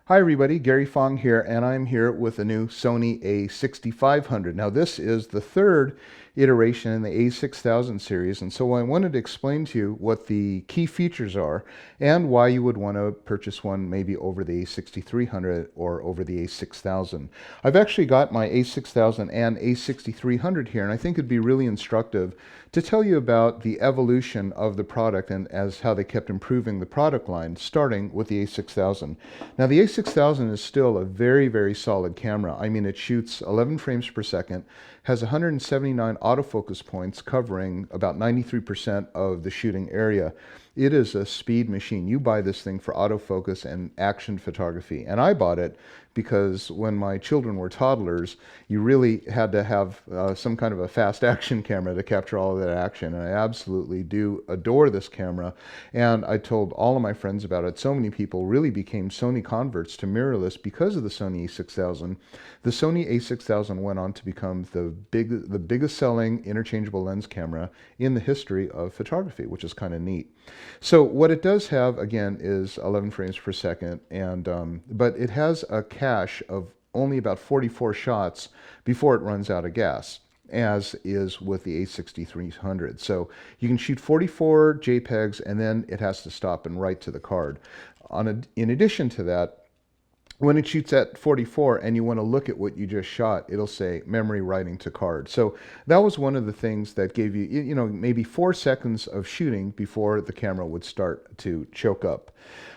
Hi everybody, Gary Fong here, and I'm here with a new Sony A6500. Now this is the third iteration in the A6000 series, and so I wanted to explain to you what the key features are and why you would want to purchase one maybe over the A6300 or over the A6000. I've actually got my A6000 and A6300 here, and I think it'd be really instructive to tell you about the evolution of the product and as how they kept improving the product line, starting with the A6000. Now the A6000 is still a very, very solid camera. I mean, it shoots 11 frames per second, has 179 autofocus points covering about 93% of the shooting area. It is a speed machine. You buy this thing for autofocus and action photography. And I bought it because when my children were toddlers, you really had to have some kind of a fast action camera to capture all of that action. And I absolutely do adore this camera. And I told all of my friends about it. So many people really became Sony converts to mirrorless because of the Sony A6000. The Sony A6000 went on to become the biggest selling interchangeable lens camera in the history of photography, which is kind of neat. So what it does have, again, is 11 frames per second, and but it has a cache of only about 44 shots before it runs out of gas, as is with the a6300. So you can shoot 44 JPEGs, and then it has to stop and write to the card. In addition to that, when it shoots at 44 and you want to look at what you just shot, it'll say memory writing to card. So that was one of the things that gave you, maybe 4 seconds of shooting before the camera would start to choke up.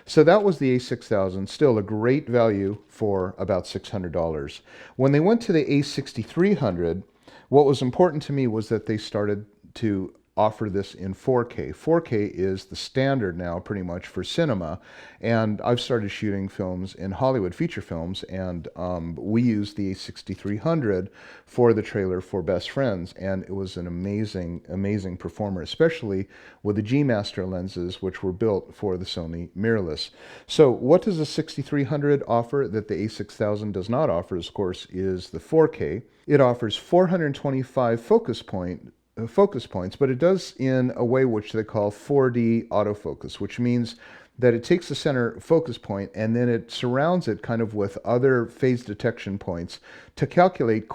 So that was the A6000, still a great value for about $600. When they went to the A6300, what was important to me was that they started to offer this in 4K. 4K is the standard now pretty much for cinema, and I've started shooting films in Hollywood, feature films, and we used the A6300 for the trailer for Best Friends, and it was an amazing performer, especially with the G Master lenses, which were built for the Sony mirrorless. So what does the 6300 offer that the A6000 does not offer, of course, is the 4K. It offers 425 focus points, but it does in a way which they call 4D autofocus, which means that it takes the center focus point and then it surrounds it kind of with other phase detection points to calculate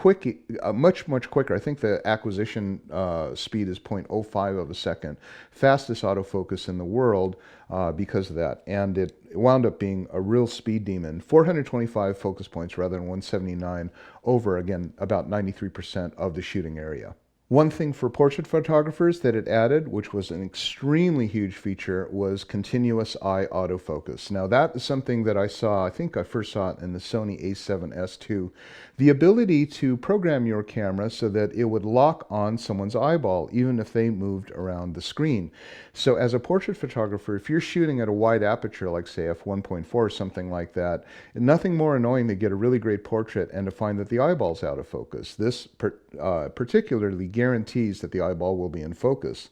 much quicker. I think the acquisition speed is 0.05 of a second, fastest autofocus in the world because of that. And it wound up being a real speed demon. 425 focus points rather than 179 over, again, about 93% of the shooting area. One thing for portrait photographers that it added, which was an extremely huge feature, was continuous eye autofocus. Now that is something that I think I first saw it in the Sony A7S II. The ability to program your camera so that it would lock on someone's eyeball even if they moved around the screen. So as a portrait photographer, if you're shooting at a wide aperture, like say f1.4 or something like that, nothing more annoying to get a really great portrait and to find that the eyeball's out of focus. This particularly guarantees that the eyeball will be in focus.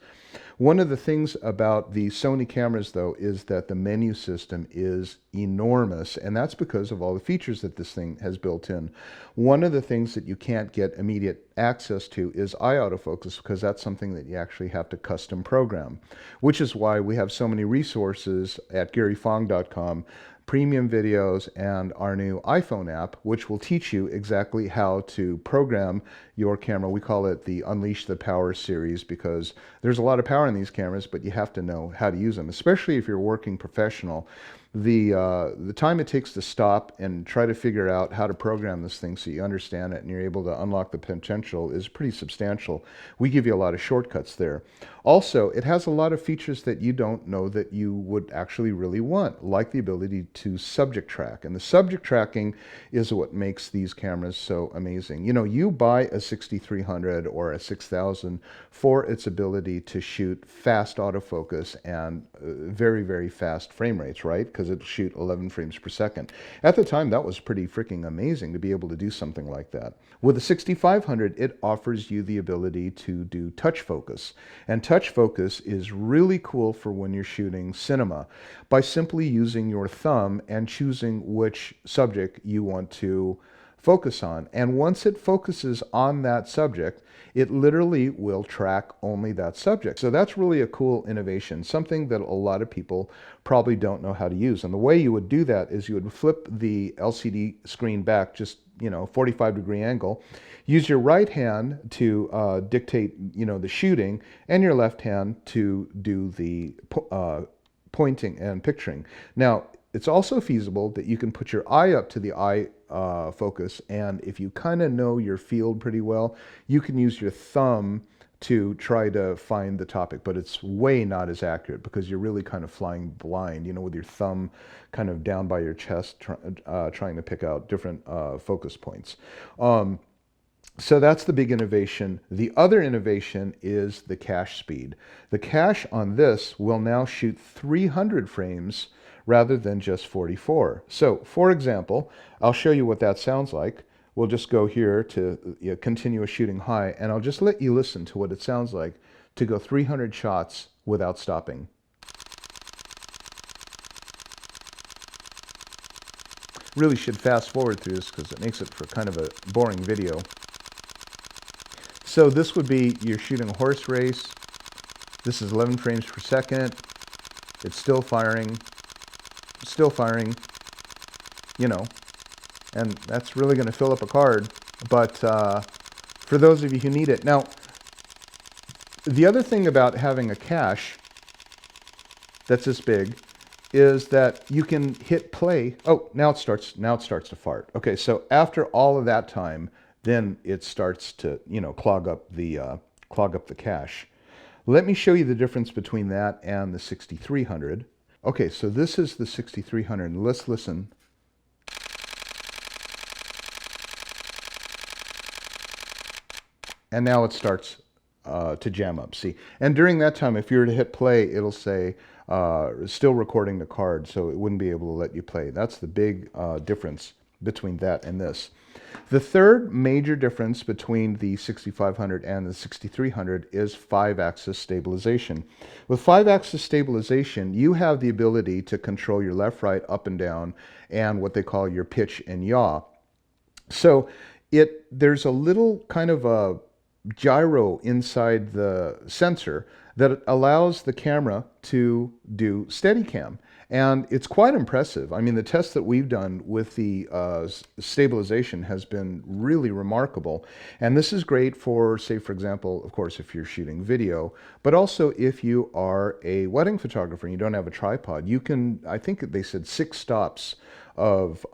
One of the things about the Sony cameras, though, is that the menu system is enormous, and that's because of all the features that this thing has built in. One of the things that you can't get immediate access to is eye autofocus, because that's something that you actually have to custom program, which is why we have so many resources at garyfong.com, premium videos, and our new iPhone app, which will teach you exactly how to program your camera. We call it the Unleash the Power series because there's a lot of power in these cameras, but you have to know how to use them, especially if you're working professional. The time it takes to stop and try to figure out how to program this thing so you understand it and you're able to unlock the potential is pretty substantial. We give you a lot of shortcuts there. Also, it has a lot of features that you don't know that you would actually really want, like the ability to subject track. And the subject tracking is what makes these cameras so amazing. You know, you buy a 6300 or a 6000 for its ability to shoot fast autofocus and very fast frame rates, right? Because it'll shoot 11 frames per second. At the time, that was pretty freaking amazing to be able to do something like that. With the 6500, it offers you the ability to do touch focus. And touch focus is really cool for when you're shooting cinema by simply using your thumb and choosing which subject you want to focus on. And once it focuses on that subject, it literally will track only that subject. So that's really a cool innovation, something that a lot of people probably don't know how to use. And the way you would do that is you would flip the LCD screen back just 45-degree angle, use your right hand to dictate the shooting, and your left hand to do the pointing and picturing. Now, it's also feasible that you can put your eye up to the eye focus, and if you kind of know your field pretty well, you can use your thumb to try to find the topic, but it's way not as accurate because you're really kind of flying blind, with your thumb kind of down by your chest, trying to pick out different focus points. So that's the big innovation. The other innovation is the cache speed. The cache on this will now shoot 300 frames rather than just 44. So, for example, I'll show you what that sounds like. We'll just go here to continuous shooting high, and I'll just let you listen to what it sounds like to go 300 shots without stopping. Really should fast forward through this because it makes it for kind of a boring video. So this would be, you're shooting a horse race. This is 11 frames per second. It's still firing, and that's really going to fill up a card, but for those of you who need it. Now, the other thing about having a cache that's this big is that you can hit play. Oh, now it starts to fart. Okay, so after all of that time, then it starts to, clog up the cache. Let me show you the difference between that and the 6300. Okay, so this is the 6300. Let's listen. And now it starts to jam up, see? And during that time, if you were to hit play, it'll say, still recording the card, so it wouldn't be able to let you play. That's the big difference between that and this. The third major difference between the 6500 and the 6300 is 5-axis stabilization. With 5-axis stabilization, you have the ability to control your left, right, up and down, and what they call your pitch and yaw. So there's a little kind of a gyro inside the sensor that allows the camera to do Steadicam. And it's quite impressive. I mean, the test that we've done with the stabilization has been really remarkable. And this is great for, say, for example, of course, if you're shooting video, but also if you are a wedding photographer and you don't have a tripod, you can, I think they said 6 stops of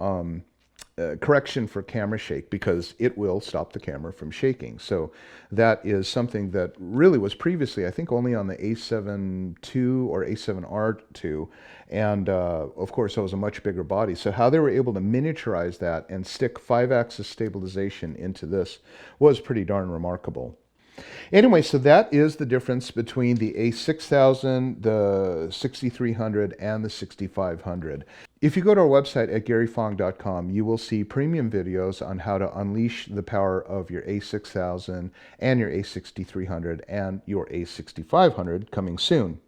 correction for camera shake, because it will stop the camera from shaking. So that is something that really was previously, I think, only on the A7 II or A7R2. And of course, it was a much bigger body. So how they were able to miniaturize that and stick 5-axis stabilization into this was pretty darn remarkable. Anyway, so that is the difference between the A6000, the 6300, and the 6500. If you go to our website at garyfong.com, you will see premium videos on how to unleash the power of your A6000 and your A6300 and your A6500 coming soon.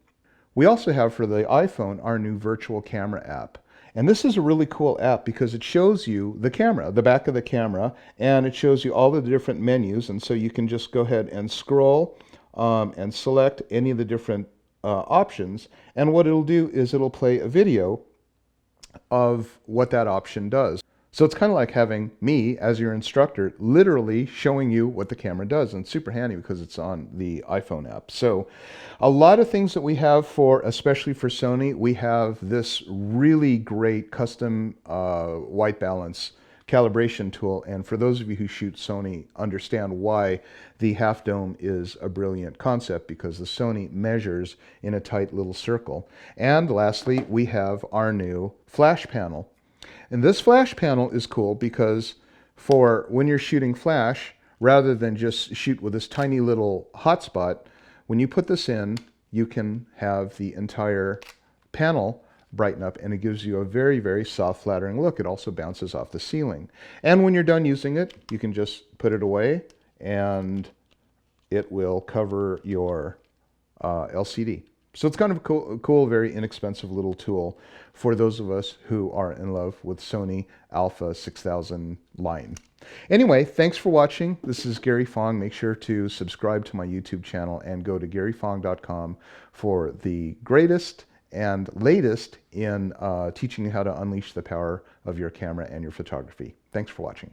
We also have for the iPhone our new virtual camera app. And this is a really cool app because it shows you the camera, the back of the camera, and it shows you all the different menus. And so you can just go ahead and scroll and select any of the different options. And what it'll do is it'll play a video of what that option does. So it's kind of like having me as your instructor literally showing you what the camera does, and super handy because it's on the iPhone app. So a lot of things that we have for, especially for Sony, we have this really great custom white balance calibration tool. And for those of you who shoot Sony, understand why the half dome is a brilliant concept, because the Sony measures in a tight little circle. And lastly, we have our new flash panel. And this flash panel is cool because for when you're shooting flash, rather than just shoot with this tiny little hotspot, when you put this in, you can have the entire panel brighten up, and it gives you a very, very soft, flattering look. It also bounces off the ceiling. And when you're done using it, you can just put it away and it will cover your LCD. So it's kind of a cool, very inexpensive little tool for those of us who are in love with Sony Alpha 6000 line. Anyway, thanks for watching. This is Gary Fong. Make sure to subscribe to my YouTube channel and go to garyfong.com for the greatest and latest in teaching you how to unleash the power of your camera and your photography. Thanks for watching.